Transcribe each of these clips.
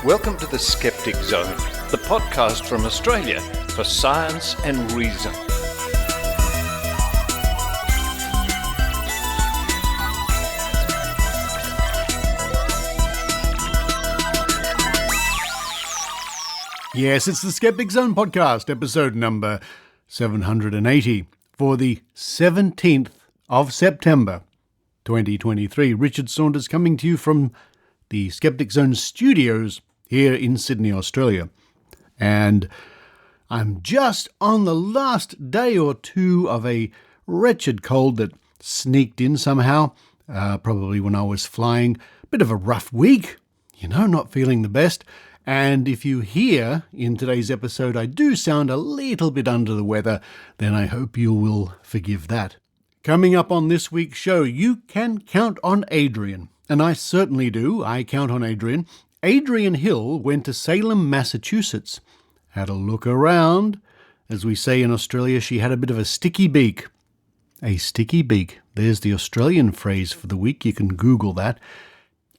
Welcome to the Skeptic Zone, the podcast from Australia for science and reason. Yes, it's the Skeptic Zone podcast, episode number 780 for the 17th of September, 2023. Richard Saunders coming to you from the Skeptic Zone studios here in Sydney, Australia. And I'm just on the last day or two of a wretched cold that sneaked in somehow, probably when I was flying. Bit of a rough week, not feeling the best. And if you hear in today's episode I do sound a little bit under the weather, then I hope you will forgive that. Coming up on this week's show, you can count on Adrienne. And I certainly do. I count on Adrienne. Adrienne Hill went to Salem, Massachusetts. Had a look around. As we say in Australia, she had a bit of a sticky beak. A sticky beak. There's the Australian phrase for the week. You can Google that.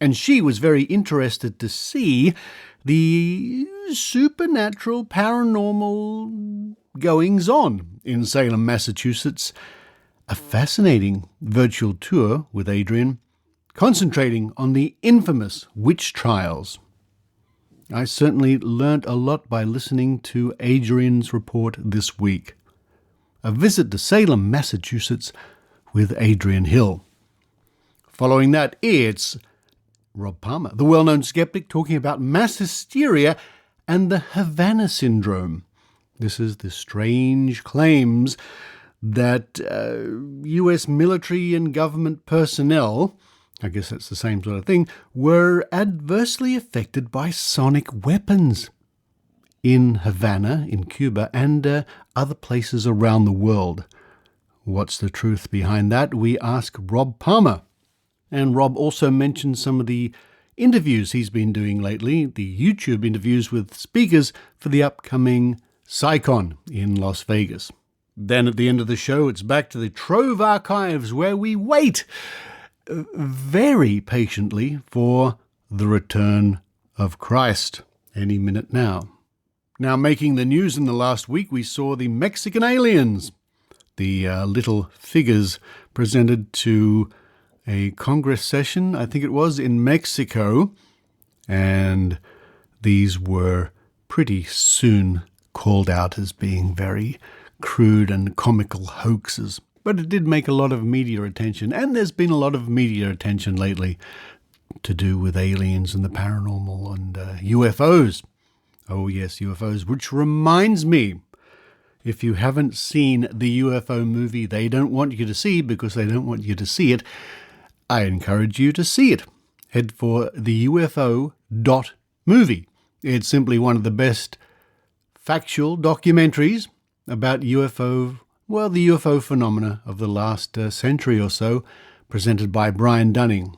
And she was very interested to see the supernatural, paranormal goings-on in Salem, Massachusetts. A fascinating virtual tour with Adrienne, concentrating on the infamous witch trials. I certainly learnt a lot by listening to Adrienne's report this week. A visit to Salem, Massachusetts with Adrienne Hill. Following that, it's Rob Palmer, the well-known skeptic, talking about mass hysteria and the Havana Syndrome. This is the strange claims that US military and government personnel, I guess that's the same sort of thing, were adversely affected by sonic weapons in Havana, in Cuba, and other places around the world. What's the truth behind that? We ask Rob Palmer. And Rob also mentioned some of the interviews he's been doing lately, the YouTube interviews with speakers for the upcoming PsyCon in Las Vegas. Then at the end of the show, it's back to the Trove archives where we wait very patiently for the return of Christ any minute now. Now, making the news in the last week, we saw the Mexican aliens, the little figures presented to a Congress session, I think it was, in Mexico, and these were pretty soon called out as being very crude and comical hoaxes. But it did make a lot of media attention, and there's been a lot of media attention lately to do with aliens and the paranormal and UFOs. Oh yes, UFOs, which reminds me, if you haven't seen the UFO movie they don't want you to see because they don't want you to see it, I encourage you to see it. Head for the UFO.movie. It's simply one of the best factual documentaries about UFO, well, the UFO phenomena of the last century or so, presented by Brian Dunning.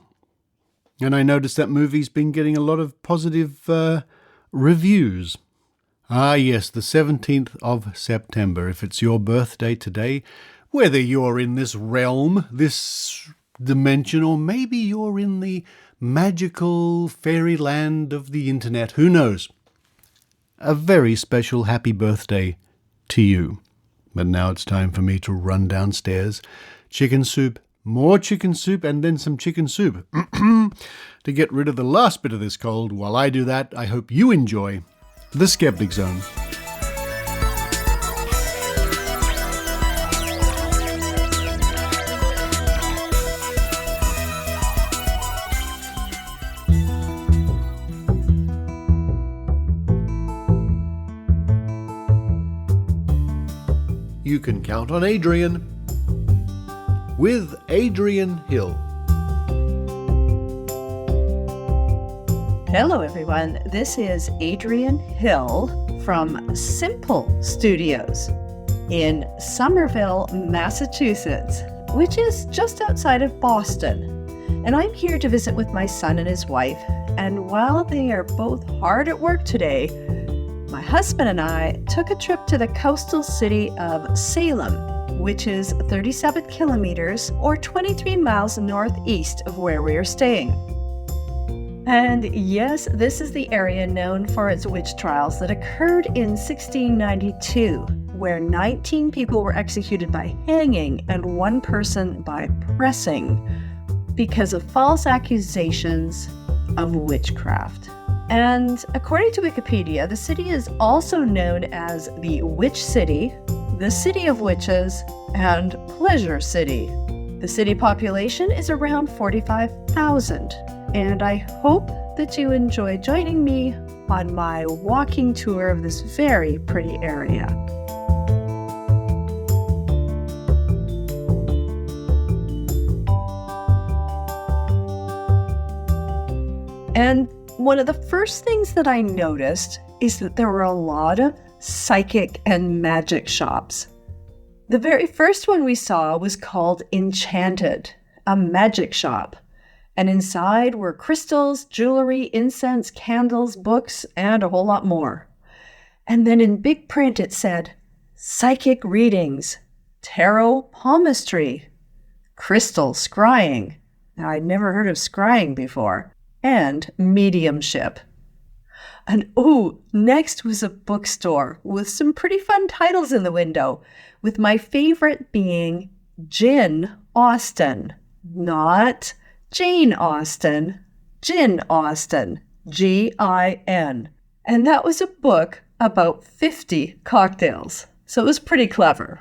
And I noticed that movie's been getting a lot of positive reviews. Ah, yes, the 17th of September. If it's your birthday today, whether you're in this realm, this dimension, or maybe you're in the magical fairyland of the internet, who knows? A very special happy birthday to you. But now it's time for me to run downstairs. Chicken soup, more chicken soup, and then some chicken soup to get rid of the last bit of this cold. While I do that, I hope you enjoy the Skeptic Zone. You can count on Adrienne with Adrienne Hill. Hello everyone, this is Adrienne Hill from Simple Studios in Somerville, Massachusetts, which is just outside of Boston. And I'm here to visit with my son and his wife, and while they are both hard at work today, my husband and I took a trip to the coastal city of Salem, which is 37 kilometers or 23 miles northeast of where we are staying. And yes, this is the area known for its witch trials that occurred in 1692, where 19 people were executed by hanging and one person by pressing because of false accusations of witchcraft. And according to Wikipedia, the city is also known as the Witch City, the City of Witches, and Pleasure City. The city population is around 45,000, and I hope that you enjoy joining me on my walking tour of this very pretty area. And one of the first things that I noticed is that there were a lot of psychic and magic shops. The very first one we saw was called Enchanted, a magic shop. And inside were crystals, jewelry, incense, candles, books, and a whole lot more. And then in big print it said, psychic readings, tarot palmistry, crystal scrying. Now, I'd never heard of scrying before. And mediumship. And next was a bookstore with some pretty fun titles in the window, with my favorite being Jin Austen, not Jane Austen, Jin Austen, Gin. And that was a book about 50 cocktails. So it was pretty clever.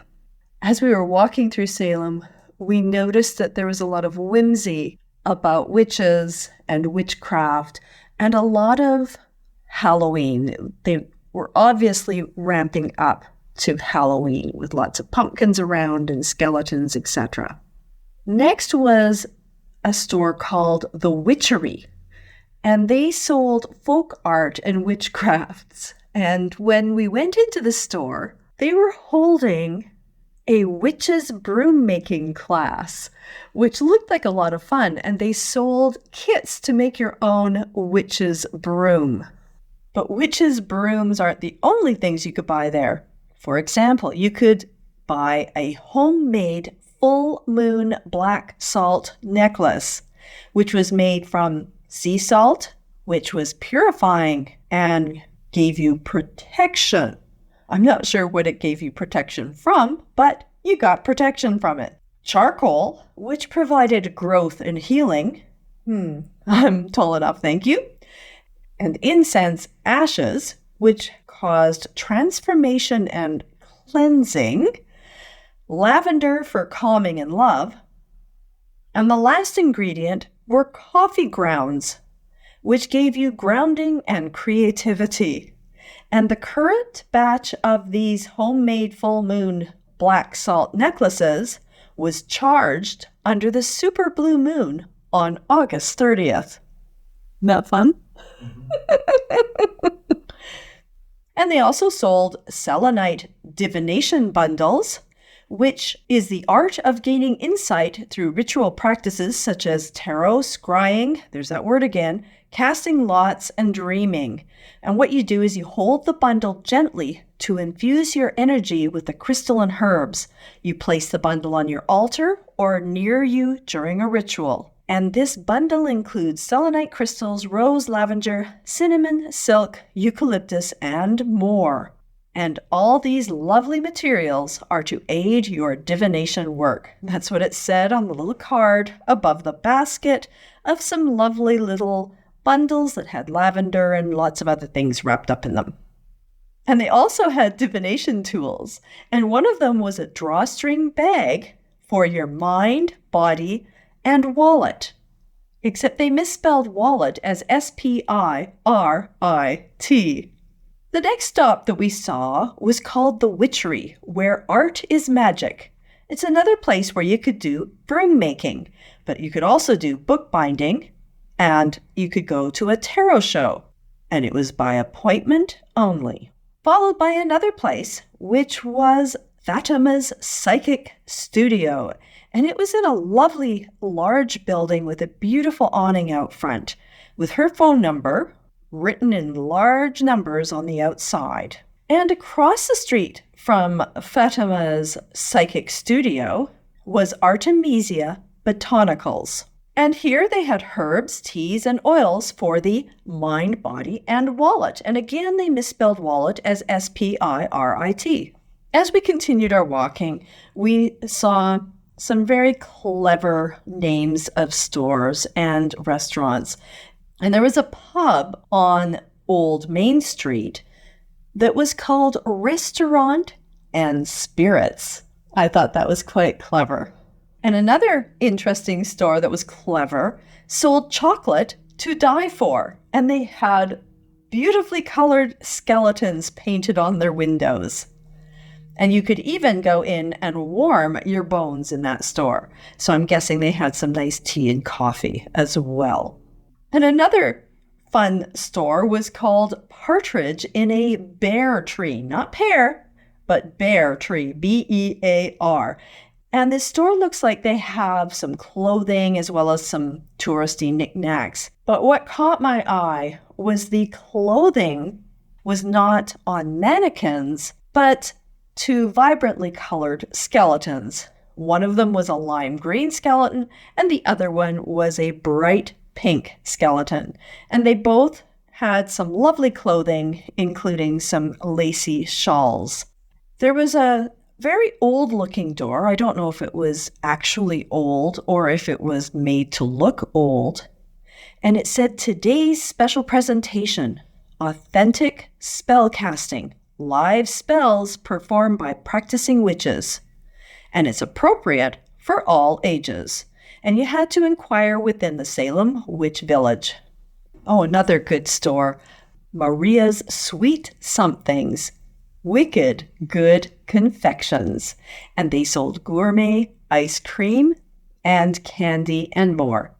As we were walking through Salem, we noticed that there was a lot of whimsy about witches and witchcraft and a lot of Halloween. They were obviously ramping up to Halloween with lots of pumpkins around and skeletons, etc. Next was a store called The Witchery, and they sold folk art and witchcrafts. And when we went into the store, they were holding a witch's broom making class, which looked like a lot of fun, and they sold kits to make your own witch's broom. But witch's brooms aren't the only things you could buy there. For example, you could buy a homemade full moon black salt necklace, which was made from sea salt, which was purifying and gave you protection. I'm not sure what it gave you protection from, but you got protection from it. Charcoal, which provided growth and healing. I'm tall enough, thank you. And incense ashes, which caused transformation and cleansing. Lavender for calming and love. And the last ingredient were coffee grounds, which gave you grounding and creativity. And the current batch of these homemade full moon black salt necklaces was charged under the super blue moon on August 30th. Isn't that fun? And they also sold selenite divination bundles, which is the art of gaining insight through ritual practices such as tarot, scrying, there's that word again, casting lots, and dreaming. And what you do is you hold the bundle gently to infuse your energy with the crystal and herbs. You place the bundle on your altar or near you during a ritual. And this bundle includes selenite crystals, rose, lavender, cinnamon, silk, eucalyptus, and more. And all these lovely materials are to aid your divination work. That's what it said on the little card above the basket of some lovely little bundles that had lavender and lots of other things wrapped up in them. And they also had divination tools. And one of them was a drawstring bag for your mind, body, and wallet. Except they misspelled wallet as Spirit. The next stop that we saw was called The Witchery, where art is magic. It's another place where you could do broom making, but you could also do bookbinding, and you could go to a tarot show, and it was by appointment only. Followed by another place, which was Fatima's Psychic Studio, and it was in a lovely large building with a beautiful awning out front, with her phone number written in large numbers on the outside. And across the street from Fatima's Psychic Studio was Artemisia Botanicals. And here they had herbs, teas, and oils for the mind, body, and wallet. And again, they misspelled wallet as S-P-I-R-I-T. As we continued our walking, we saw some very clever names of stores and restaurants. And there was a pub on Old Main Street that was called Restaurant and Spirits. I thought that was quite clever. And another interesting store that was clever sold chocolate to die for. And they had beautifully colored skeletons painted on their windows. And you could even go in and warm your bones in that store. So I'm guessing they had some nice tea and coffee as well. And another fun store was called Partridge in a Bear Tree. Not pear, but Bear Tree, B-E-A-R. And this store looks like they have some clothing as well as some touristy knickknacks. But what caught my eye was the clothing was not on mannequins, but two vibrantly colored skeletons. One of them was a lime green skeleton, and the other one was a bright pink skeleton. And they both had some lovely clothing, including some lacy shawls. There was a very old-looking door. I don't know if it was actually old or if it was made to look old. And it said, "Today's special presentation, authentic spell casting, live spells performed by practicing witches. And it's appropriate for all ages." And you had to inquire within the Salem Witch Village. Oh, another good store, Maria's Sweet Somethings. Wicked Good Confections. And they sold gourmet ice cream and candy and more.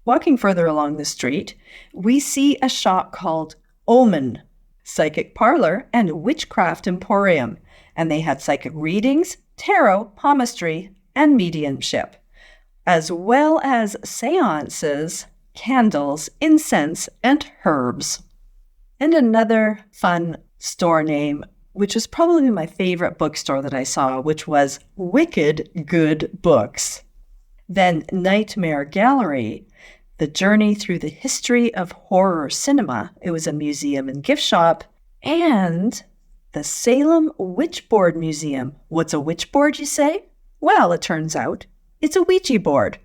Walking further along the street, we see a shop called Omen, Psychic Parlor, and Witchcraft Emporium. And they had psychic readings, tarot, palmistry, and mediumship, as well as seances, candles, incense, and herbs. And another fun store name, which was probably my favorite bookstore that I saw, which was Wicked Good Books. Then Nightmare Gallery, the journey through the history of horror cinema. It was a museum and gift shop. And the Salem Witchboard Museum. What's a witchboard, you say? Well, it turns out it's a Ouija board.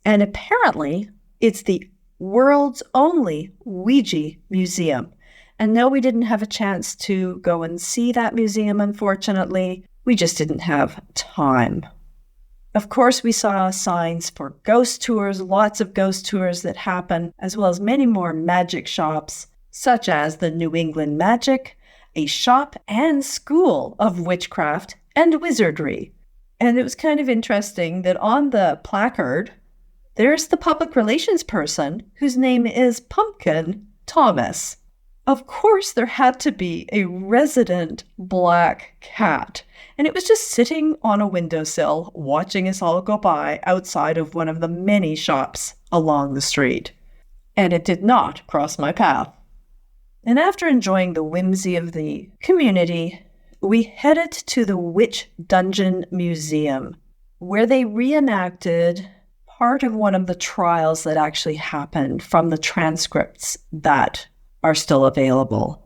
And apparently, it's the world's only Ouija museum. And no, we didn't have a chance to go and see that museum, unfortunately. We just didn't have time. Of course, we saw signs for ghost tours, lots of ghost tours that happen, as well as many more magic shops, such as the New England Magic, a shop and school of witchcraft and wizardry. And it was kind of interesting that on the placard, there's the public relations person whose name is Pumpkin Thomas. Of course, there had to be a resident black cat, and it was just sitting on a windowsill watching us all go by outside of one of the many shops along the street. And it did not cross my path. And after enjoying the whimsy of the community, we headed to the Witch Dungeon Museum, where they reenacted part of one of the trials that actually happened from the transcripts that are still available.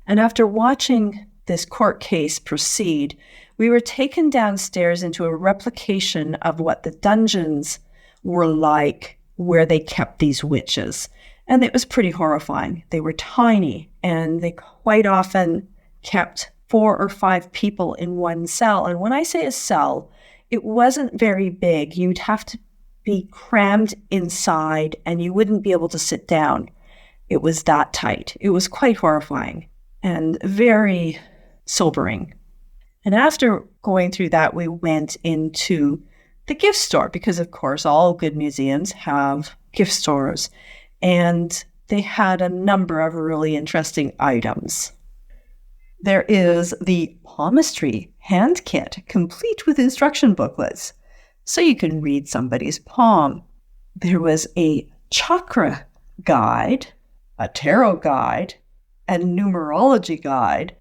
And after watching this court case proceed, we were taken downstairs into a replication of what the dungeons were like where they kept these witches. And it was pretty horrifying. They were tiny, and they quite often kept 4 or 5 people in one cell. And when I say a cell, it wasn't very big. You'd have to be crammed inside, and you wouldn't be able to sit down. It was that tight. It was quite horrifying and very sobering. And after going through that, we went into the gift store because, of course, all good museums have gift stores. And they had a number of really interesting items. There is the palmistry hand kit, complete with instruction booklets, so you can read somebody's palm. There was a chakra guide, a tarot guide, and numerology guide.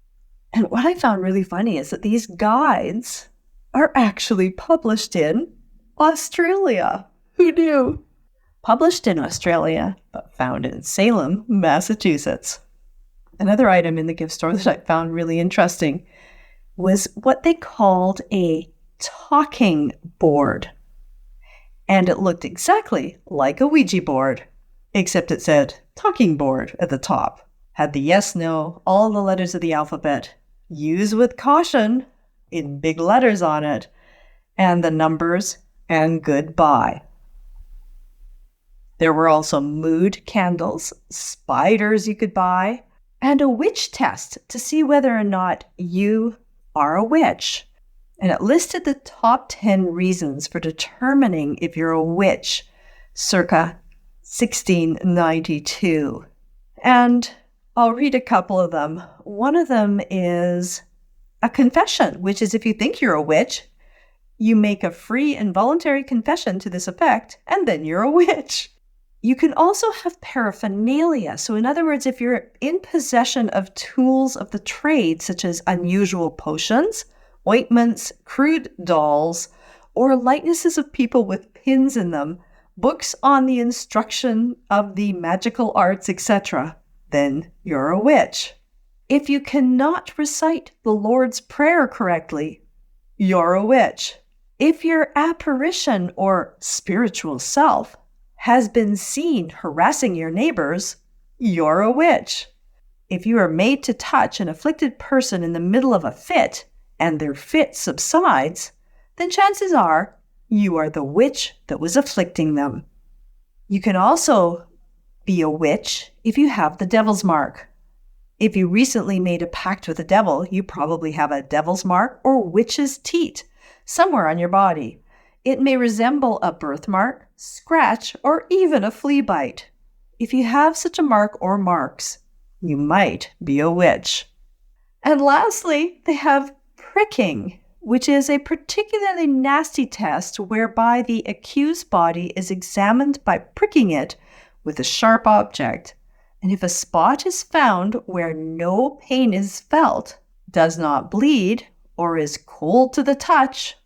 And what I found really funny is that these guides are actually published in Australia. Who knew? published in Australia, but found in Salem, Massachusetts. Another item in the gift store that I found really interesting was what they called a talking board. And it looked exactly like a Ouija board, except it said talking board at the top. Had the yes, no, all the letters of the alphabet, use with caution in big letters on it, and the numbers and goodbye. There were also mood candles, spiders you could buy, and a witch test to see whether or not you are a witch. And it listed the top 10 reasons for determining if you're a witch, circa 1692. And I'll read a couple of them. One of them is a confession, which is if you think you're a witch, you make a free and voluntary confession to this effect, and then you're a witch. You can also have paraphernalia. So in other words, if you're in possession of tools of the trade, such as unusual potions, ointments, crude dolls, or likenesses of people with pins in them, books on the instruction of the magical arts, etc., then you're a witch. If you cannot recite the Lord's Prayer correctly, you're a witch. If your apparition or spiritual self has been seen harassing your neighbors, you're a witch. If you are made to touch an afflicted person in the middle of a fit and their fit subsides, then chances are you are the witch that was afflicting them. You can also be a witch if you have the devil's mark. If you recently made a pact with the devil, you probably have a devil's mark or witch's teat somewhere on your body. It may resemble a birthmark, scratch, or even a flea bite. If you have such a mark or marks, you might be a witch. And lastly, they have pricking, which is a particularly nasty test whereby the accused body is examined by pricking it with a sharp object. And if a spot is found where no pain is felt, does not bleed, or is cold to the touch,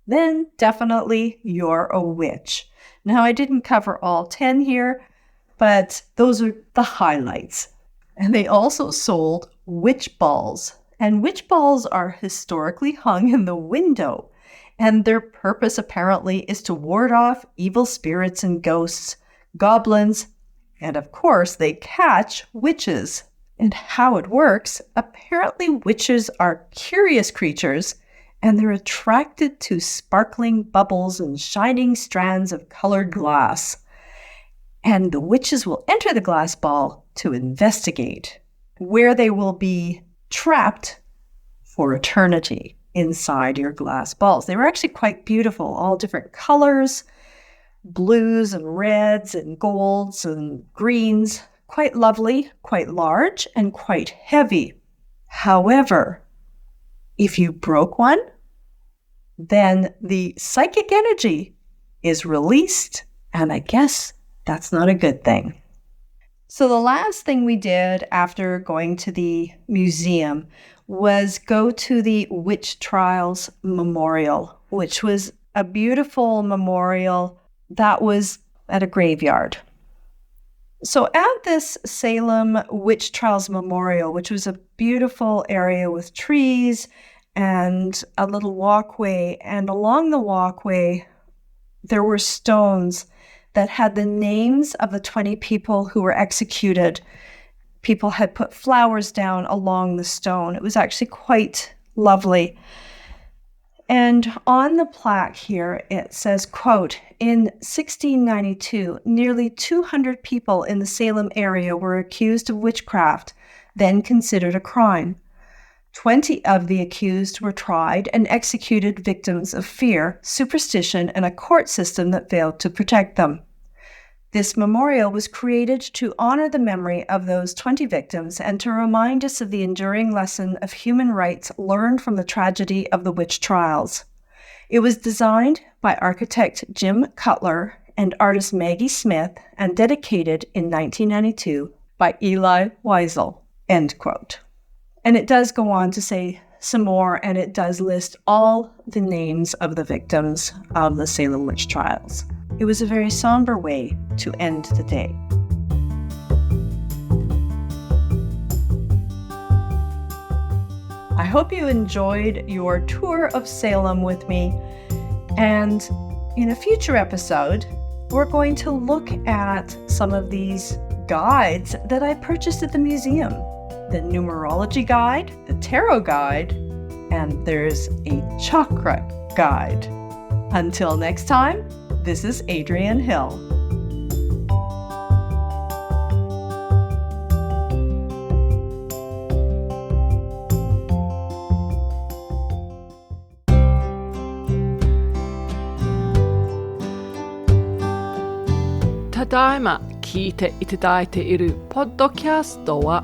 then definitely you're a witch. Now, I didn't cover all 10 here, but those are the highlights. And they also sold witch balls. And witch balls are historically hung in the window. And their purpose apparently is to ward off evil spirits and ghosts, goblins, and of course they catch witches. And how it works, apparently witches are curious creatures, and they're attracted to sparkling bubbles and shining strands of colored glass. And the witches will enter the glass ball to investigate, where they will be trapped for eternity inside your glass balls. They were actually quite beautiful, all different colors, blues and reds and golds and greens, quite lovely, quite large, and quite heavy. However, if you broke one, then the psychic energy is released, and I guess that's not a good thing. So the last thing we did after going to the museum was go to the Witch Trials Memorial, which was a beautiful memorial that was at a graveyard. So at this Salem Witch Trials Memorial, which was a beautiful area with trees and a little walkway, and along the walkway there were stones that had the names of the 20 people who were executed. People had put flowers down along the stone. It was actually quite lovely. And on the plaque here, it says, quote, in 1692, nearly 200 people in the Salem area were accused of witchcraft, then considered a crime. 20 of the accused were tried and executed, victims of fear, superstition, and a court system that failed to protect them. This memorial was created to honor the memory of those 20 victims and to remind us of the enduring lesson of human rights learned from the tragedy of the witch trials. It was designed by architect Jim Cutler and artist Maggie Smith and dedicated in 1992 by Eli Wiesel, end quote. And it does go on to say some more, and it does list all the names of the victims of the Salem witch trials. It was a very somber way to end the day. I hope you enjoyed your tour of Salem with me. And in a future episode, we're going to look at some of these guides that I purchased at the museum. The numerology guide, the tarot guide, and there's a chakra guide. Until next time, this is Adrienne Hill.ただいま聞いていただいているポッドキャストは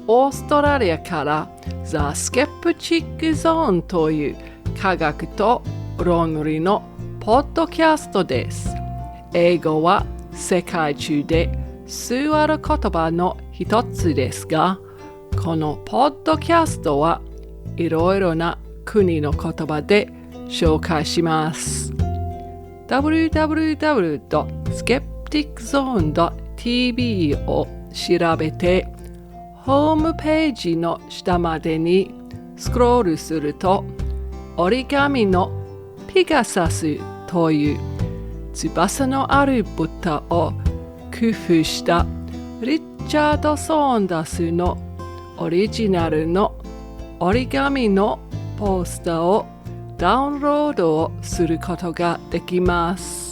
オーストラリアから The Skeptic Zone という科学と論理のポッドキャストです。英語は世界中で数ある言葉の一つですが、このポッドキャストはいろいろな国の言葉で紹介します。www.skepticzone.tv を調べてホームページの下までにスクロールすると折り紙のピガサスという翼のある豚を工夫したリッチャード・ソーンダースのオリジナルの折り紙のポスターをダウンロードをすることができます。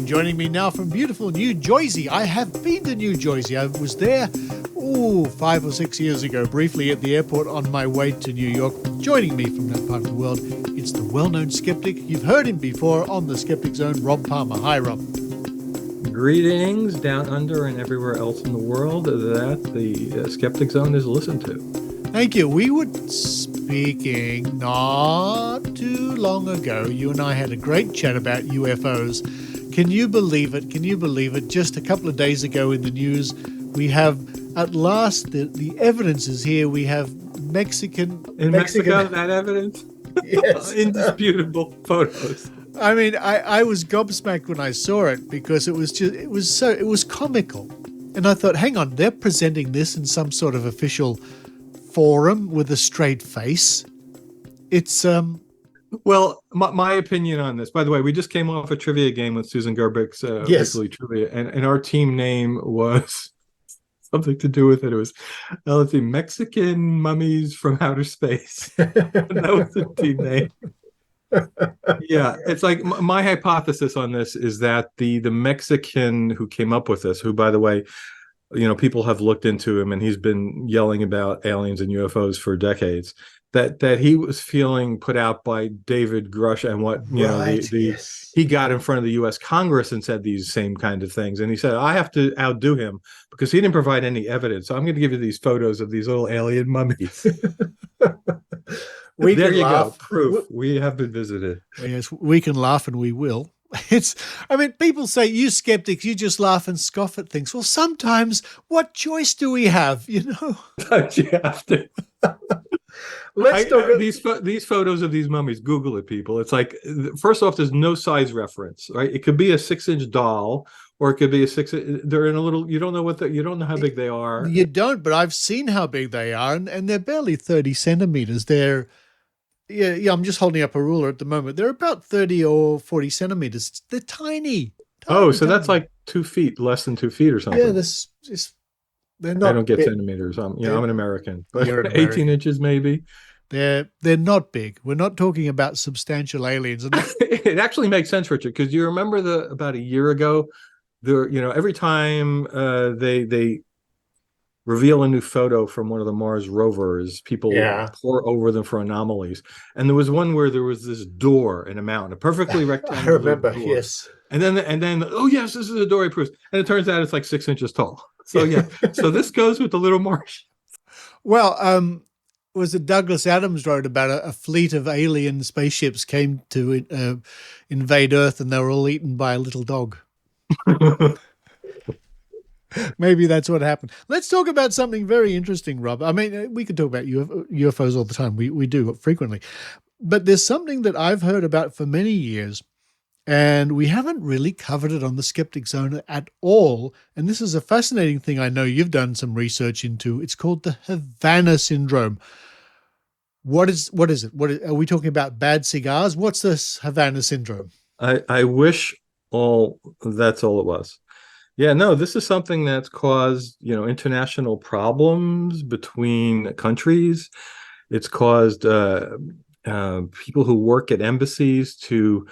Joining me now from beautiful New Jersey. I have been to New Jersey. I was there 5 or 6 years ago, briefly at the airport on my way to New York. Joining me from that part of the world, it's the well-known skeptic. You've heard him before on the Skeptic Zone, Rob Palmer. Hi, Rob. Greetings down under and everywhere else in the world that the Skeptic Zone is listened to. Thank you. We were speaking not too long ago. You and I had a great chat about UFOs. Can you believe it? Can you believe it? Just a couple of days ago in the news, we have at last the evidence is here. We have Mexico, that evidence? Yes. Indisputable photos. I mean, I was gobsmacked when I saw it because it was comical. And I thought, hang on, they're presenting this in some sort of official forum with a straight face. It's Well, my opinion on this, by the way, we just came off a trivia game with Susan Gerbich's Weekly Trivia, and our team name was something to do with it. It was, let's see, Mexican Mummies from Outer Space. That was the team name. Yeah, it's like my hypothesis on this is that the Mexican who came up with this, who, by the way, people have looked into him and he's been yelling about aliens and UFOs for decades. That he was feeling put out by David Grush and what yes. He got in front of the U.S. Congress and said these same kind of things, and he said, I have to outdo him because he didn't provide any evidence. So I'm going to give you these photos of these little alien mummies. There you go. Proof. We have been visited. Yes, we can laugh and we will. People say, you skeptics, you just laugh and scoff at things. Well, sometimes what choice do we have, Don't you have to? Let's talk about these photos of these mummies. Google it, people. It's like, first off, there's no size reference, right? It could be a 6-inch doll, or it could be they're in a little, you don't know how big they are. You don't, but I've seen how big they are, and they're barely 30 centimeters. I'm just holding up a ruler at the moment. They're about 30 or 40 centimeters. They're tiny. So that's like 2 feet, less than 2 feet or something. Yeah, they're not. I don't get big. centimeters. I'm an American, but You're an American. 18 inches maybe. They're not big. We're not talking about substantial aliens. It actually makes sense, Richard, because you remember about a year ago, every time they reveal a new photo from one of the Mars rovers, people pour over them for anomalies. And there was one where there was this door in a mountain, a perfectly rectangular I remember, door. yes. And then, oh yes, this is a door, proof. And it turns out it's like 6 inches tall. So yeah, so this goes with the little Martian. Well, was it Douglas Adams wrote about a fleet of alien spaceships came to invade Earth and they were all eaten by a little dog. Maybe that's what happened. Let's talk about something very interesting, Rob. I mean, we could talk about UFOs all the time. We do frequently. But there's something that I've heard about for many years, and we haven't really covered it on the Skeptic Zone at all. And this is a fascinating thing I know you've done some research into. It's called the Havana Syndrome. What is it? Are we talking about bad cigars? What's this Havana Syndrome? I wish that's all it was. Yeah, no, this is something that's caused, international problems between countries. It's caused people who work at embassies to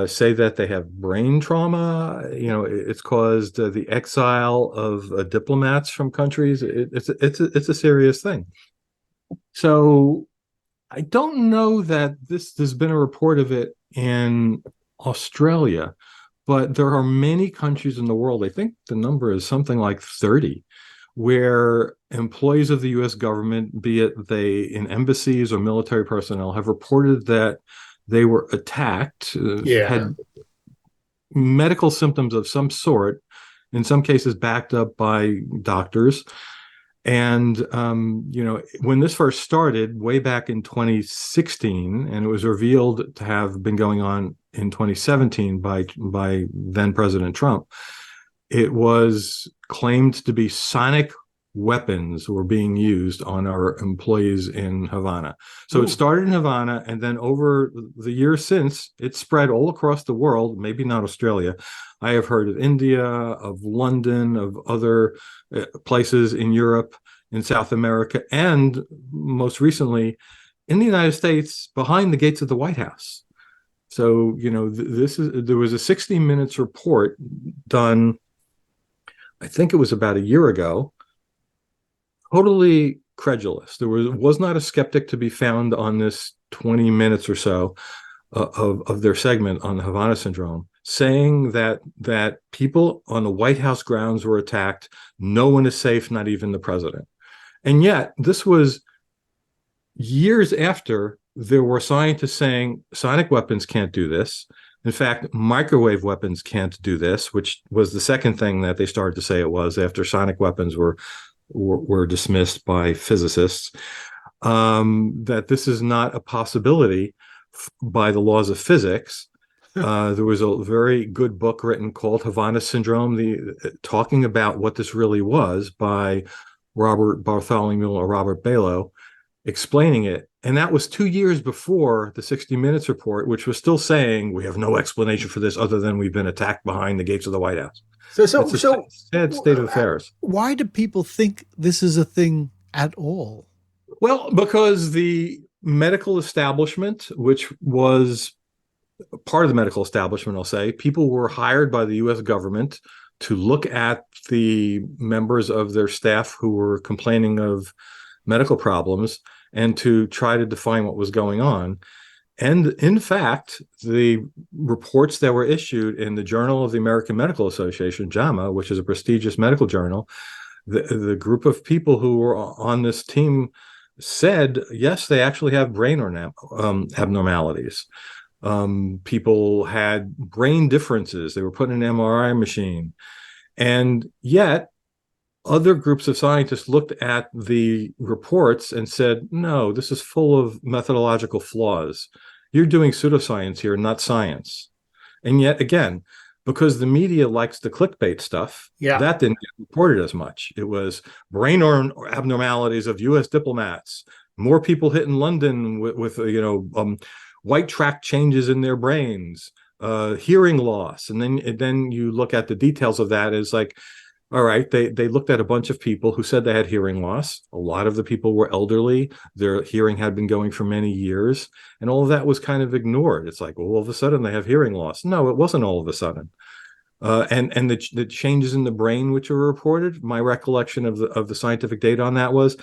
say that they have brain trauma. It's caused the exile of diplomats from countries. It's a serious thing. So I don't know that there's been a report of it in Australia. But there are many countries in the world, I think the number is something like 30, where employees of the U.S. government, be it they in embassies or military personnel, have reported that they were attacked, had medical symptoms of some sort, in some cases backed up by doctors. And, when this first started way back in 2016, and it was revealed to have been going on in 2017 by then President Trump, it was claimed to be sonic weapons were being used on our employees in Havana. So It started in Havana, and then over the years since, it spread all across the world, maybe not Australia. I have heard of India, of London, of other places in Europe, in South America, and most recently in the United States, behind the gates of the White House. So, there was a 60 Minutes report done, I think it was about a year ago, totally credulous. There was not a skeptic to be found on this 20 minutes or so of their segment on the Havana Syndrome, saying that people on the White House grounds were attacked. No one is safe, not even the president. And yet, this was years after there were scientists saying sonic weapons can't do this. In fact, microwave weapons can't do this, which was the second thing that they started to say it was after sonic weapons were dismissed by physicists, that this is not a possibility by the laws of physics. There was a very good book written called Havana Syndrome, talking about what this really was by Robert Bartholomew or Robert Balow, explaining it. And that was 2 years before the 60 Minutes report, which was still saying we have no explanation for this other than we've been attacked behind the gates of the White House. So sad state of affairs. Why do people think this is a thing at all? Well, because the medical establishment, which was part of the medical establishment, I'll say, people were hired by the U.S. government to look at the members of their staff who were complaining of medical problems and to try to define what was going on. And in fact, the reports that were issued in the Journal of the American Medical Association, JAMA, which is a prestigious medical journal, the group of people who were on this team said, yes, they actually have brain abnormalities. People had brain differences. They were put in an MRI machine. And yet, other groups of scientists looked at the reports and said, no, this is full of methodological flaws. You're doing pseudoscience here, not science. And yet, again, because the media likes the clickbait stuff, that didn't get reported as much. It was brain abnormalities of U.S. diplomats, more people hit in London with white tract changes in their brains, hearing loss. And then you look at the details of that as like, all right, they looked at a bunch of people who said they had hearing loss. A lot of the people were elderly. Their hearing had been going for many years. And all of that was kind of ignored. It's like, well, all of a sudden they have hearing loss. No, it wasn't all of a sudden. And the changes in the brain which were reported, my recollection of the scientific data on that was,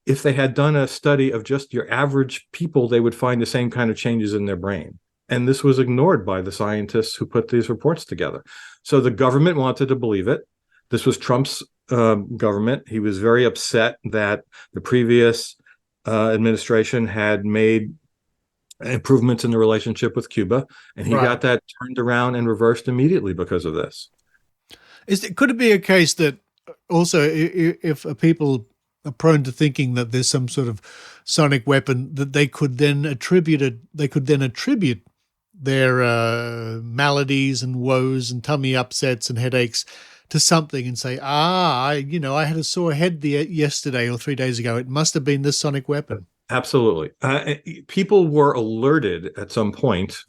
if they had done a study of just your average people, they would find the same kind of changes in their brain. And this was ignored by the scientists who put these reports together. So the government wanted to believe it. This was Trump's government. He was very upset that the previous administration had made improvements in the relationship with Cuba, and he got that turned around and reversed immediately because of this. Could it be a case that also if people are prone to thinking that there's some sort of sonic weapon, that they could then attribute their maladies and woes and tummy upsets and headaches to something and say, I had a sore head yesterday or 3 days ago. It must have been this sonic weapon. Absolutely. People were alerted at some point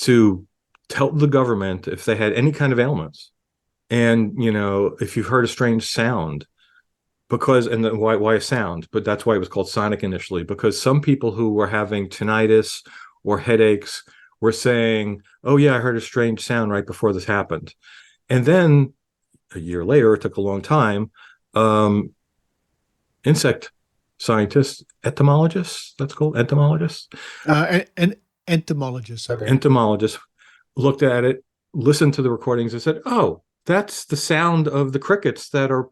to tell the government if they had any kind of ailments. And, if you've heard a strange sound, why a sound? But that's why it was called sonic initially, because some people who were having tinnitus or headaches were saying, oh, yeah, I heard a strange sound right before this happened. And then a year later, it took a long time, insect scientists, entomologists, that's called entomologists. Entomologists. Okay. Entomologists looked at it, listened to the recordings, and said, oh, that's the sound of the crickets that are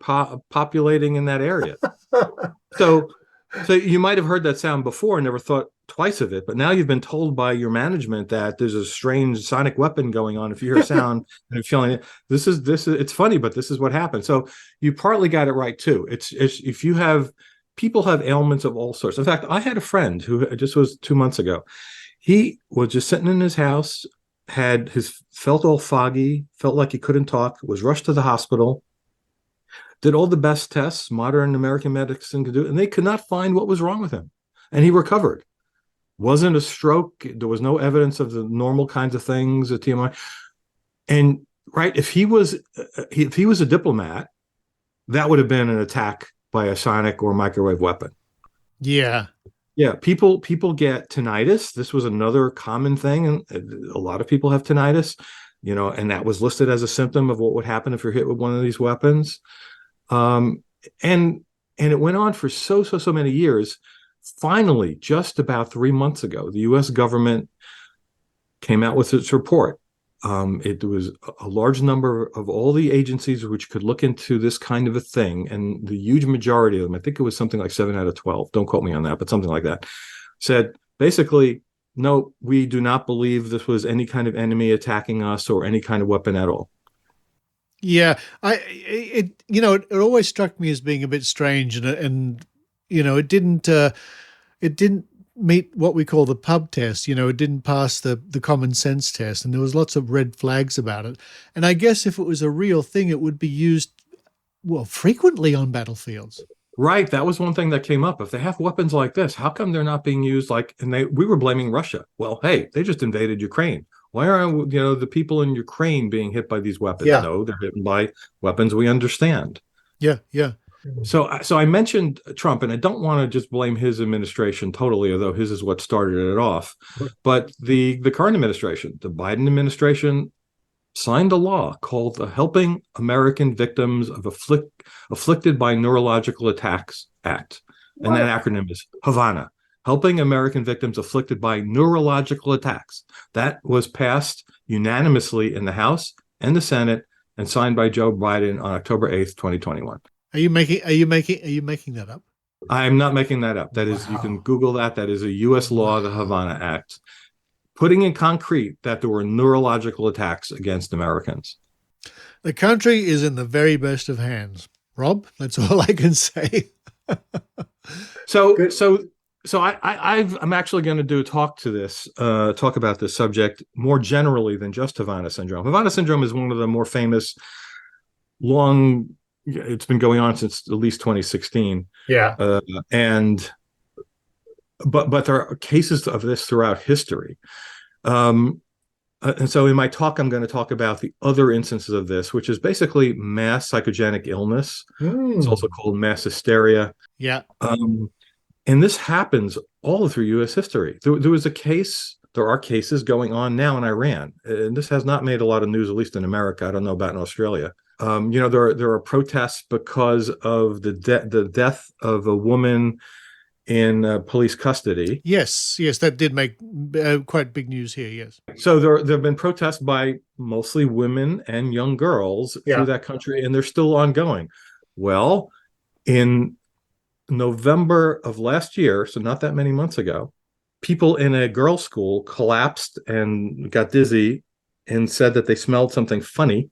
populating in that area. So you might have heard that sound before and never thought twice of it, but now you've been told by your management that there's a strange sonic weapon going on. If you hear a sound and you're feeling it, this is it's funny, but this is what happened. So you partly got it right too. It's if you have people have ailments of all sorts. In fact, I had a friend who just was 2 months ago. He was just sitting in his house, felt all foggy, felt like he couldn't talk, was rushed to the hospital, did all the best tests modern American medicine could do, and they could not find what was wrong with him. And he recovered. Wasn't a stroke. There was no evidence of the normal kinds of things, a TMI. And if he was a diplomat, that would have been an attack by a sonic or microwave weapon. Yeah. Yeah, people get tinnitus. This was another common thing, and a lot of people have tinnitus, and that was listed as a symptom of what would happen if you're hit with one of these weapons. And it went on for so many years. Finally, just about 3 months ago, the U.S. government came out with its report. It was a large number of all the agencies which could look into this kind of a thing, and the huge majority of them, I think it was something like 7 out of 12, don't quote me on that, but something like that, said basically, no, we do not believe this was any kind of enemy attacking us or any kind of weapon at all. Yeah, it always struck me as being a bit strange, and it didn't meet what we call the pub test. It didn't pass the common sense test, and there was lots of red flags about it. And I guess if it was a real thing, it would be used, frequently on battlefields. Right. That was one thing that came up. If they have weapons like this, how come they're not being used we were blaming Russia. Well, hey, they just invaded Ukraine. Why aren't, the people in Ukraine being hit by these weapons? Yeah. No, they're hit by weapons we understand. Yeah, yeah. So I mentioned Trump, and I don't want to just blame his administration totally, although his is what started it off. But the current administration, the Biden administration, signed a law called the Helping American Victims of Afflicted by Neurological Attacks Act. And that acronym is Havana, Helping American Victims Afflicted by Neurological Attacks. That was passed unanimously in the House and the Senate and signed by Joe Biden on October 8th, 2021. Are you making that up? I'm not making that up. That is, You can Google that. That is a U.S. law, the Havana Act, putting in concrete that there were neurological attacks against Americans. The country is in the very best of hands. Rob, that's all I can say. So I'm actually going to do a talk about this subject more generally than just Havana Syndrome. Havana Syndrome is one of the more famous, it's been going on since at least 2016. Yeah. But there are cases of this throughout history. And so in my talk, I'm going to talk about the other instances of this, which is basically mass psychogenic illness. It's also called mass hysteria. Yeah. And this happens all through U.S. history. There are cases going on now in Iran. And this has not made a lot of news, at least in America. I don't know about in Australia. There are protests because of the death of a woman in police custody. Yes, that did make quite big news here, yes. So there have been protests by mostly women and young girls through that country, and they're still ongoing. Well, in November of last year, so not that many months ago, people in a girls' school collapsed and got dizzy and said that they smelled something funny.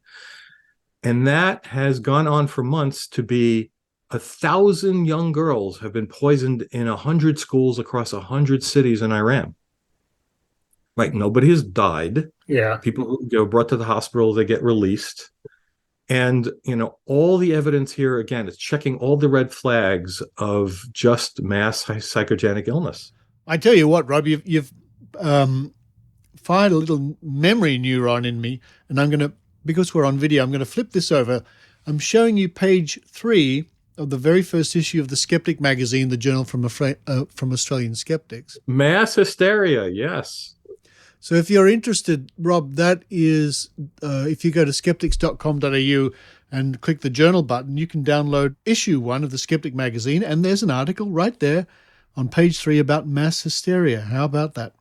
And that has gone on for months to be 1,000 young girls have been poisoned in 100 schools across 100 cities in Iran. Right. Nobody has died. Yeah. People who go brought to the hospital, they get released. And, all the evidence here, again, is checking all the red flags of just mass psychogenic illness. I tell you what, Rob, you've fired a little memory neuron in me, and because we're on video, I'm going to flip this over. I'm showing you page 3 of the very first issue of the Skeptic magazine, the journal from Australian skeptics. Mass hysteria, yes. So if you're interested, Rob, that is, if you go to skeptics.com.au and click the journal button, you can download issue 1 of the Skeptic magazine, and there's an article right there on page 3 about mass hysteria. How about that?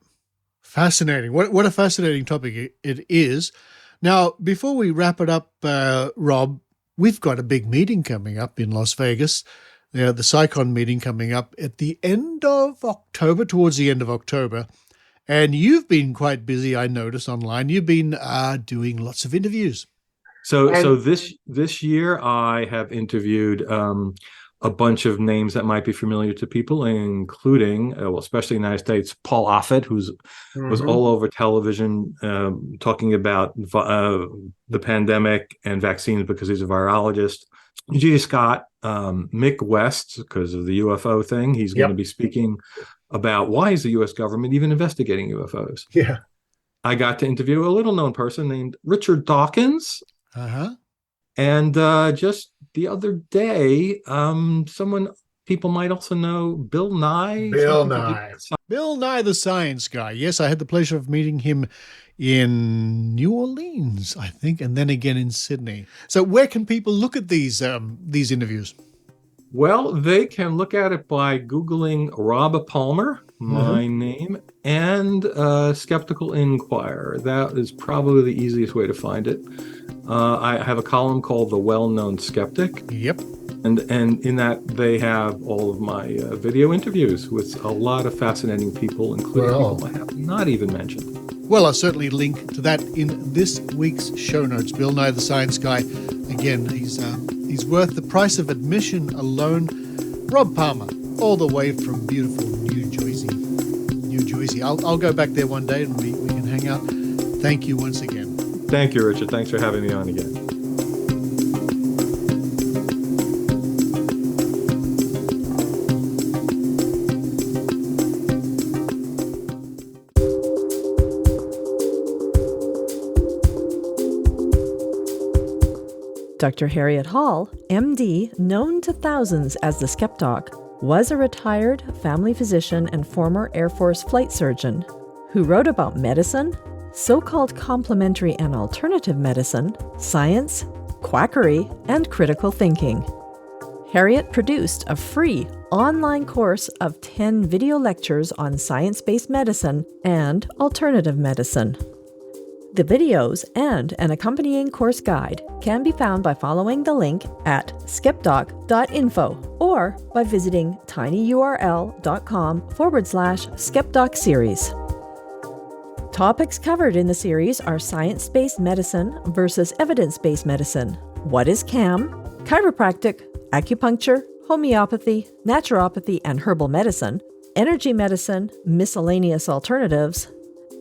Fascinating. What a fascinating topic it is. Now, before we wrap it up, Rob, we've got a big meeting coming up in Las Vegas, the PsyCon meeting coming up at the end of October, towards the end of October. And you've been quite busy, I noticed online. You've been doing lots of interviews. So this year I have interviewed a bunch of names that might be familiar to people, including, especially in the United States, Paul Offit, who was all over television talking about the pandemic and vaccines because he's a virologist. G. Scott, Mick West, because of the UFO thing, he's going to be speaking about why is the U.S. government even investigating UFOs. Yeah. I got to interview a little-known person named Richard Dawkins. Uh-huh. And just the other day, people might also know, Bill Nye. Bill Nye, the science guy. Yes, I had the pleasure of meeting him in New Orleans, I think, and then again in Sydney. So where can people look at these interviews? Well, they can look at it by Googling Rob Palmer, my name, and Skeptical Inquirer. That is probably the easiest way to find it. I have a column called The Well-Known Skeptic. Yep. And in that, they have all of my video interviews with a lot of fascinating people, including people I have not even mentioned. Well, I'll certainly link to that in this week's show notes. Bill Nye, the science guy. Again, he's worth the price of admission alone. Rob Palmer, all the way from beautiful New Jersey. I'll go back there one day and we can hang out. Thank you once again. Thank you, Richard. Thanks for having me on again. Dr. Harriet Hall, MD, known to thousands as the Skepdoc, was a retired family physician and former Air Force flight surgeon who wrote about medicine, so-called complementary and alternative medicine, science, quackery, and critical thinking. Harriet produced a free online course of 10 video lectures on science-based medicine and alternative medicine. The videos and an accompanying course guide can be found by following the link at skepdoc.info or by visiting tinyurl.com/skepdoc series. Topics covered in the series are science-based medicine versus evidence-based medicine, what is CAM, chiropractic, acupuncture, homeopathy, naturopathy and herbal medicine, energy medicine, miscellaneous alternatives,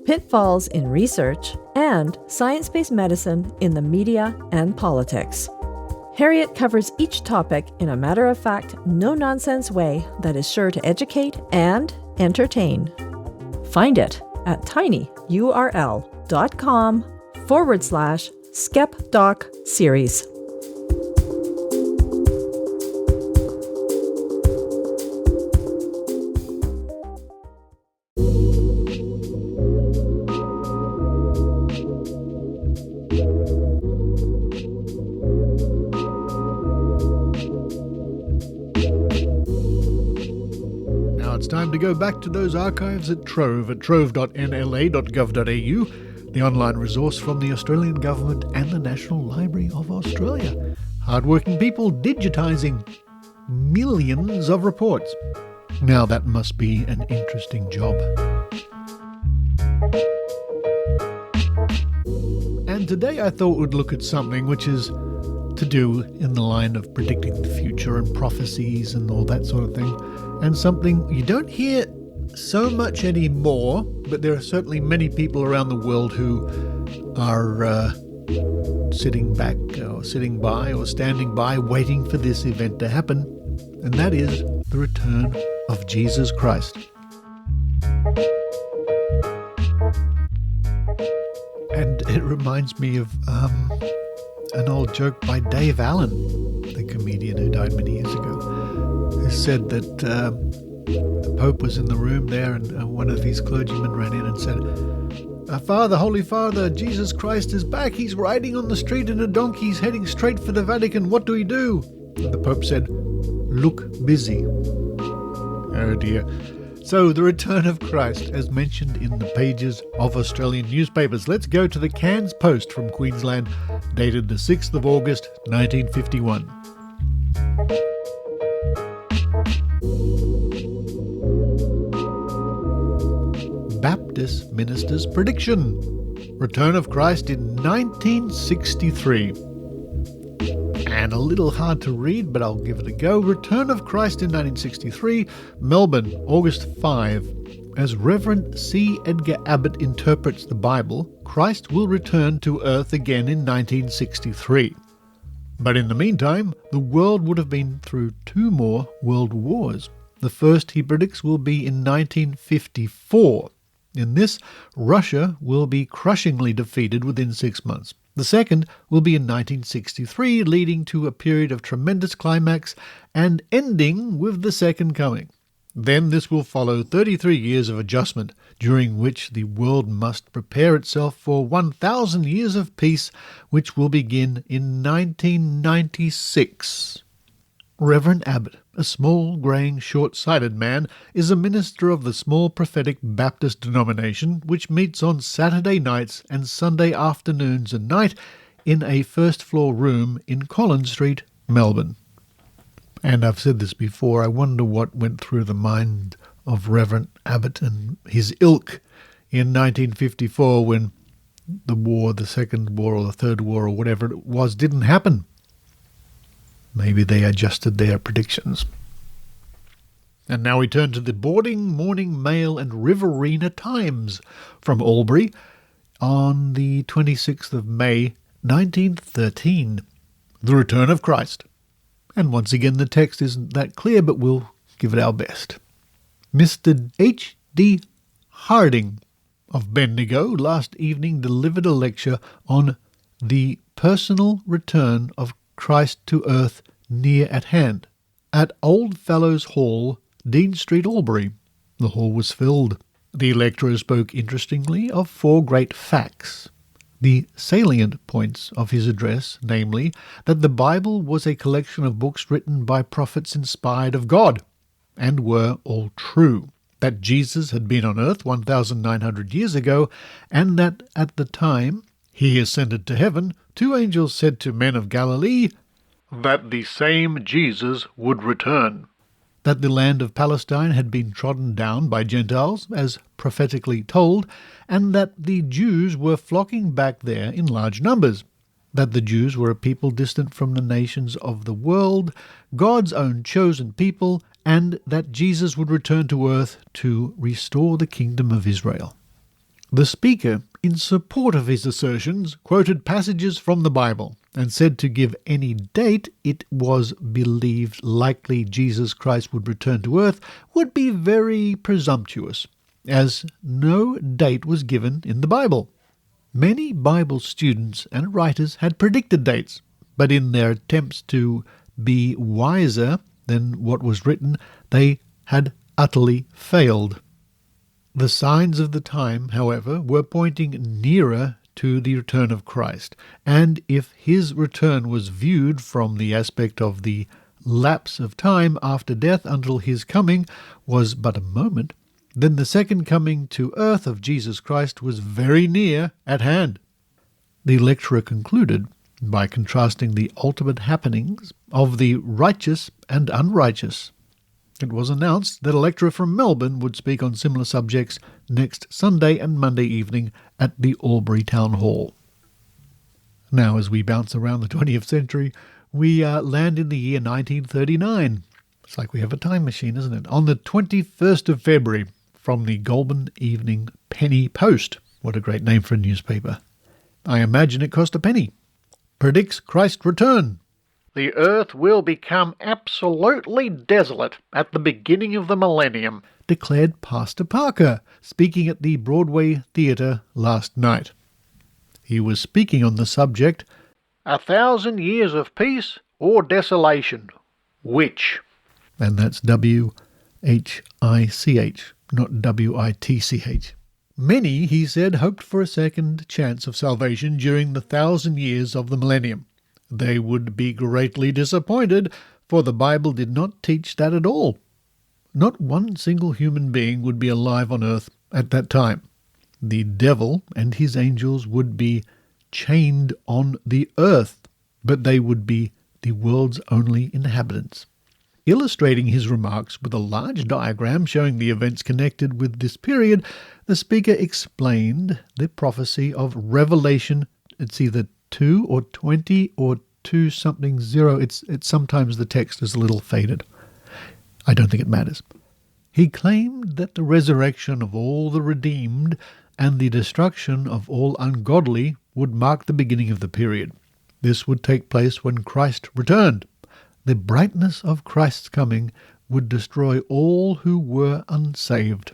pitfalls in research, and science-based medicine in the media and politics. Harriet covers each topic in a matter-of-fact, no-nonsense way that is sure to educate and entertain. Find it at tinyurl.com/skepdoc series. Time to go back to those archives at Trove at trove.nla.gov.au, the online resource from the Australian Government and the National Library of Australia. Hardworking people digitising millions of reports. Now that must be an interesting job. And today I thought we'd look at something which is to do in the line of predicting the future and prophecies and all that sort of thing, and something you don't hear so much anymore, but there are certainly many people around the world who are sitting back or sitting by or standing by waiting for this event to happen, and that is the return of Jesus Christ. And it reminds me of an old joke by Dave Allen, the comedian who died many years ago, who said that the Pope was in the room there, and one of his clergymen ran in and said, Father, Holy Father, Jesus Christ is back. He's riding on the street in a donkey. He's heading straight for the Vatican. What do we do? And the Pope said, look busy. Oh dear. So, the return of Christ, as mentioned in the pages of Australian newspapers. Let's go to the Cairns Post from Queensland, dated the 6th of August, 1951. Baptist minister's prediction. Return of Christ in 1963. And a little hard to read, but I'll give it a go. Return of Christ in 1963, Melbourne, August 5. As Reverend C. Edgar Abbott interprets the Bible, Christ will return to earth again in 1963. But in the meantime, the world would have been through 2 more world wars. The first, he predicts, will be in 1954. In this, Russia will be crushingly defeated within 6 months. The second will be in 1963, leading to a period of tremendous climax and ending with the second coming. Then this will follow 33 years of adjustment, during which the world must prepare itself for 1,000 years of peace, which will begin in 1996. Reverend Abbott, a small, greying, short-sighted man, is a minister of the small prophetic Baptist denomination which meets on Saturday nights and Sunday afternoons and night in a first-floor room in Collins Street, Melbourne. And I've said this before, I wonder what went through the mind of Reverend Abbott and his ilk in 1954 when the war, the Second War or the Third War or whatever it was, didn't happen. Maybe they adjusted their predictions. And now we turn to the Boarding, Morning Mail and Riverina Times from Albury on the 26th of May, 1913. The Return of Christ. And once again the text isn't that clear, but we'll give it our best. Mr. H.D. Harding of Bendigo last evening delivered a lecture on the personal return of Christ to earth near at hand, at Old Fellows Hall, Dean Street, Albury. The hall was filled. The lecturer spoke interestingly of 4 great facts. The salient points of his address, namely, that the Bible was a collection of books written by prophets inspired of God, and were all true, that Jesus had been on earth 1,900 years ago, and that at the time he ascended to heaven, 2 angels said to men of Galilee that the same Jesus would return, that the land of Palestine had been trodden down by Gentiles, as prophetically told, and that the Jews were flocking back there in large numbers, that the Jews were a people distant from the nations of the world, God's own chosen people, and that Jesus would return to earth to restore the kingdom of Israel. The speaker, in support of his assertions, quoted passages from the Bible and said to give any date it was believed likely Jesus Christ would return to earth would be very presumptuous, as no date was given in the Bible. Many Bible students and writers had predicted dates, but in their attempts to be wiser than what was written, they had utterly failed. The signs of the time, however, were pointing nearer to the return of Christ, and if his return was viewed from the aspect of the lapse of time after death until his coming was but a moment, then the second coming to earth of Jesus Christ was very near at hand. The lecturer concluded by contrasting the ultimate happenings of the righteous and unrighteous. It was announced that a lecturer from Melbourne would speak on similar subjects next Sunday and Monday evening at the Albury Town Hall. Now, as we bounce around the 20th century, we land in the year 1939. It's like we have a time machine, isn't it? On the 21st of February, from the Goulburn Evening Penny Post. What a great name for a newspaper. I imagine it cost a penny. Predicts Christ's return. The earth will become absolutely desolate at the beginning of the millennium, declared Pastor Parker, speaking at the Broadway Theatre last night. He was speaking on the subject, 1,000 years of peace or desolation, which? And that's W-H-I-C-H, not W-I-T-C-H. Many, he said, hoped for a second chance of salvation during the 1,000 years of the millennium. They would be greatly disappointed, for the Bible did not teach that at all. Not one single human being would be alive on earth at that time. The devil and his angels would be chained on the earth, but they would be the world's only inhabitants. Illustrating his remarks with a large diagram showing the events connected with this period, the speaker explained the prophecy of Revelation. It's either 2 or 20 or 2 something 0. It's sometimes the text is a little faded. I don't think it matters. He claimed that the resurrection of all the redeemed and the destruction of all ungodly would mark the beginning of the period. This would take place when Christ returned. The brightness of Christ's coming would destroy all who were unsaved,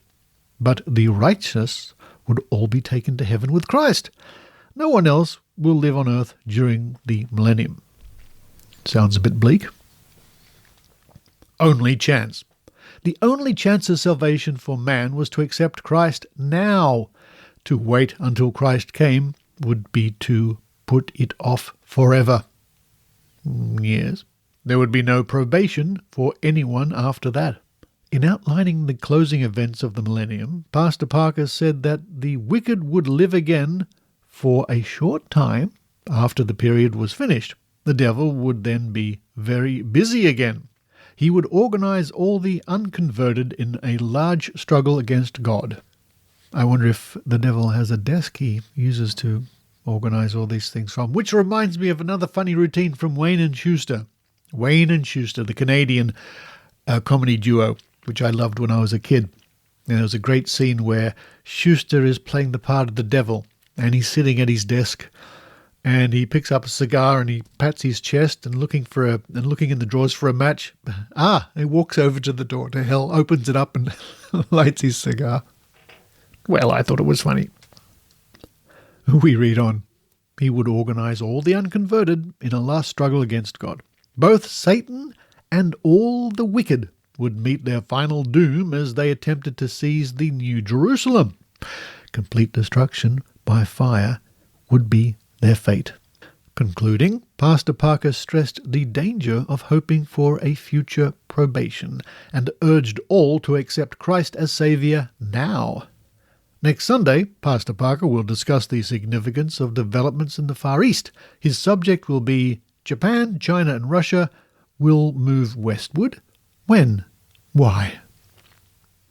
but the righteous would all be taken to heaven with Christ. No one else will live on earth during the millennium. Sounds a bit bleak. Only chance. The only chance of salvation for man was to accept Christ now. To wait until Christ came would be to put it off forever. Yes. There would be no probation for anyone after that. In outlining the closing events of the millennium, Pastor Parker said that the wicked would live again for a short time after the period was finished. The devil would then be very busy again. He would organize all the unconverted in a large struggle against God. I wonder if the devil has a desk he uses to organize all these things from, which reminds me of another funny routine from Wayne and Schuster. Wayne and Schuster, the Canadian comedy duo, which I loved when I was a kid. And there was a great scene where Schuster is playing the part of the devil, and he's sitting at his desk, and he picks up a cigar and he pats his chest and looking in the drawers for a match. He walks over to the door to hell, opens it up, and lights his cigar. Well, I thought it was funny. We read on. He would organize all the unconverted in a last struggle against God. Both Satan and all the wicked would meet their final doom as they attempted to seize the New Jerusalem. Complete destruction by fire would be their fate. Concluding, Pastor Parker stressed the danger of hoping for a future probation and urged all to accept Christ as Saviour now. Next Sunday, Pastor Parker will discuss the significance of developments in the Far East. His subject will be Japan, China and Russia will move westward. When? Why?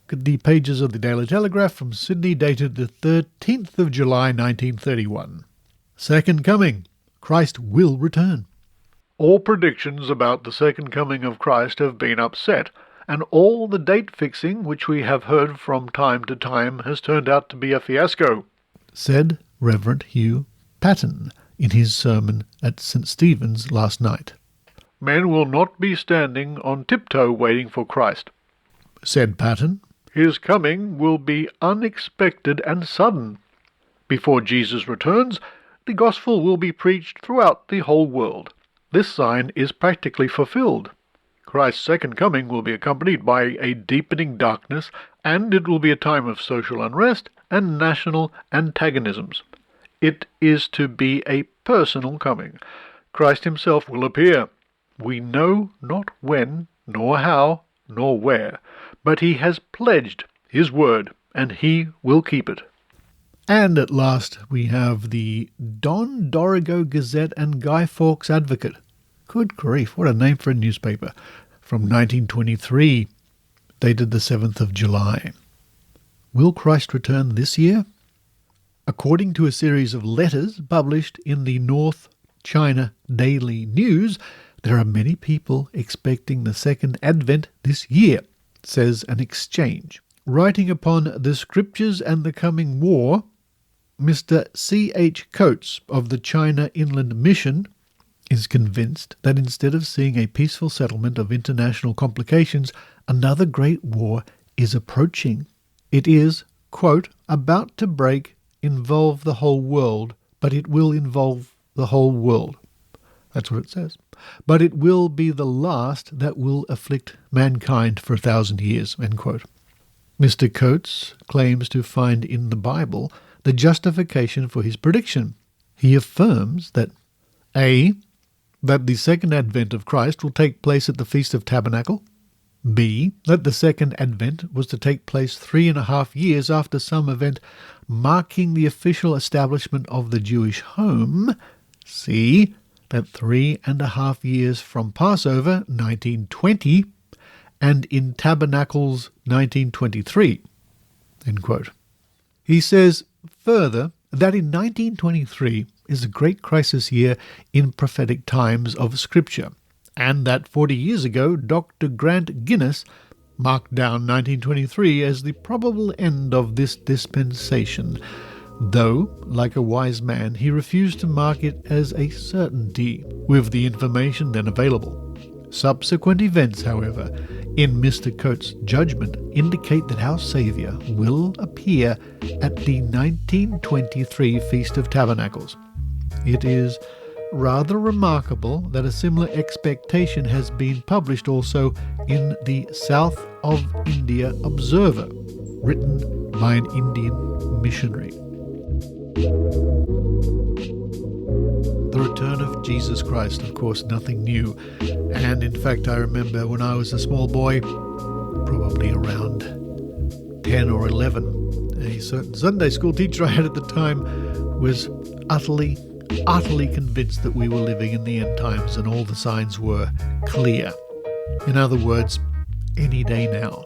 The pages of the Daily Telegraph from Sydney dated the 13th of July 1931. Second Coming. Christ will return. All predictions about the second coming of Christ have been upset, and all the date fixing which we have heard from time to time has turned out to be a fiasco, said Reverend Hugh Patton in his sermon at St. Stephen's last night. Men will not be standing on tiptoe waiting for Christ, said Patton. His coming will be unexpected and sudden. Before Jesus returns, the gospel will be preached throughout the whole world. This sign is practically fulfilled. Christ's second coming will be accompanied by a deepening darkness, and it will be a time of social unrest and national antagonisms. It is to be a personal coming. Christ himself will appear. We know not when, nor how, nor where, but he has pledged his word, and he will keep it. And at last, we have the Don Dorigo Gazette and Guy Fawkes Advocate. Good grief, what a name for a newspaper. From 1923, dated the 7th of July. Will Christ return this year? According to a series of letters published in the North China Daily News, there are many people expecting the second advent this year, says an exchange. Writing upon the scriptures and the coming war, Mr. C.H. Coates of the China Inland Mission is convinced that instead of seeing a peaceful settlement of international complications, another great war is approaching. It is, quote, about to involve the whole world, but it will involve the whole world. That's what it says. But it will be the last that will afflict mankind for 1,000 years, end quote. Mr. Coates claims to find in the Bible the justification for his prediction. He affirms that A, that the second advent of Christ will take place at the Feast of Tabernacle, B, that the second advent was to take place 3.5 years after some event marking the official establishment of the Jewish home, C, that 3.5 years from Passover, 1920, and in Tabernacles, 1923, end quote. He says further that in 1923 is a great crisis year in prophetic times of Scripture, and that 40 years ago Dr. Grant Guinness marked down 1923 as the probable end of this dispensation, though, like a wise man, he refused to mark it as a certainty with the information then available. Subsequent events, however, in Mr. Coates' judgment, indicate that our Saviour will appear at the 1923 Feast of Tabernacles. It is rather remarkable that a similar expectation has been published also in the South of India Observer, written by an Indian missionary. The return of Jesus Christ, of course, nothing new. And in fact, I remember when I was a small boy, probably around 10 or 11, a certain Sunday school teacher I had at the time was utterly convinced that we were living in the end times and all the signs were clear. In other words, any day now.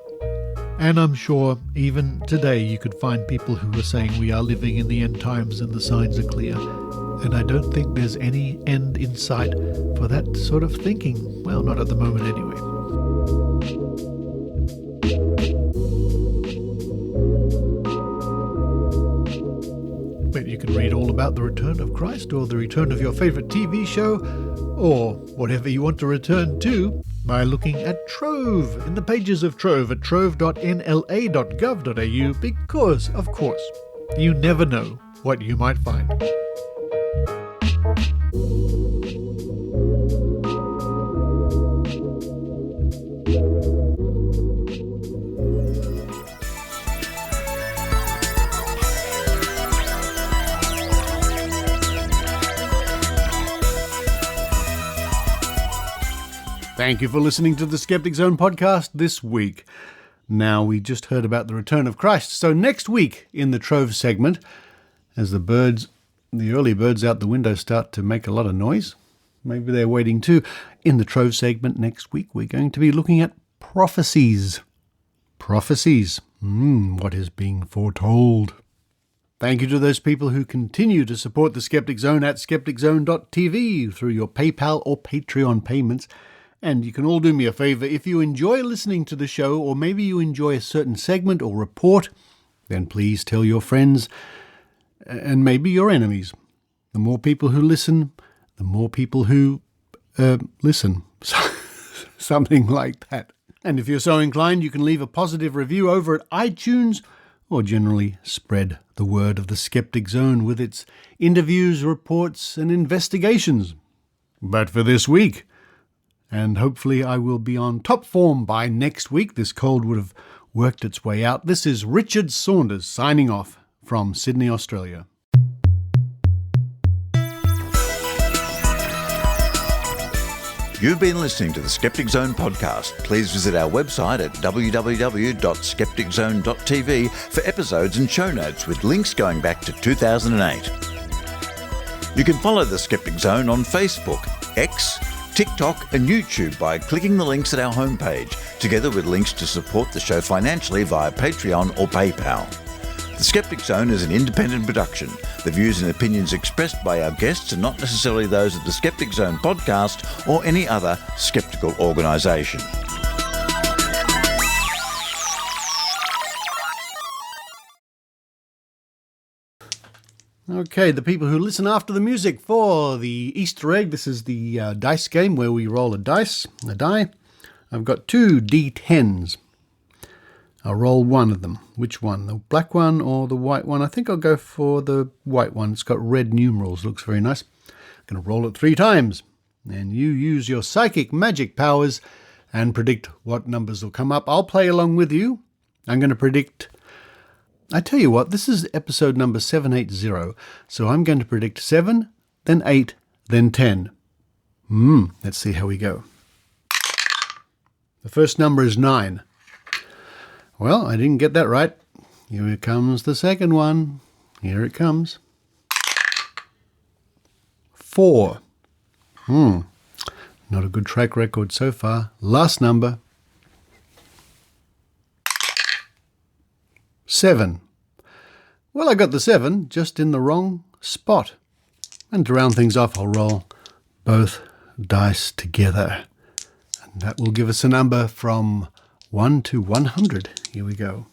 And I'm sure even today you could find people who are saying we are living in the end times and the signs are clear. And I don't think there's any end in sight for that sort of thinking. Well, not at the moment anyway. But you can read all about the return of Christ or the return of your favorite TV show or whatever you want to return to by looking at Trove in the pages of Trove at trove.nla.gov.au because, of course, you never know what you might find. Thank you for listening to the Skeptic Zone podcast this week. Now, we just heard about the return of Christ. So next week in the Trove segment, as the early birds out the window start to make a lot of noise, maybe they're waiting too, in the Trove segment next week, we're going to be looking at prophecies. Prophecies. What is being foretold? Thank you to those people who continue to support the Skeptic Zone at skepticzone.tv through your PayPal or Patreon payments. And you can all do me a favour. If you enjoy listening to the show, or maybe you enjoy a certain segment or report, then please tell your friends and maybe your enemies. The more people who listen, the more people who listen. Something like that. And if you're so inclined, you can leave a positive review over at iTunes, or generally spread the word of the Skeptic Zone with its interviews, reports, and investigations. But for this week, and hopefully I will be on top form by next week. This cold would have worked its way out. This is Richard Saunders signing off from Sydney, Australia. You've been listening to the Skeptic Zone podcast. Please visit our website at www.skepticzone.tv for episodes and show notes with links going back to 2008. You can follow the Skeptic Zone on Facebook, X, TikTok and YouTube by clicking the links at our homepage, together with links to support the show financially via Patreon or PayPal. The Skeptic Zone is an independent production. The views and opinions expressed by our guests are not necessarily those of the Skeptic Zone podcast or any other skeptical organisation. Okay, the people who listen after the music for the Easter egg. This is the dice game where we roll a die. I've got 2 D10s. I'll roll one of them. Which one? The black one or the white one? I think I'll go for the white one. It's got red numerals. Looks very nice. I'm going to roll it 3 times. And you use your psychic magic powers and predict what numbers will come up. I'll play along with you. I'm going to predict... I tell you what, this is episode number 780. So I'm going to predict 7, then 8, then 10. Let's see how we go. The first number is 9. Well, I didn't get that right. Here comes the second one. Here it comes. 4. Not a good track record so far. Last number. 7. Well, I got the 7, just in the wrong spot. And to round things off, I'll roll both dice together. And that will give us a number from 1 to 100. Here we go.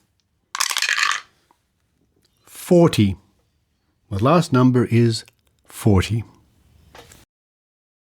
40. The last number is 40.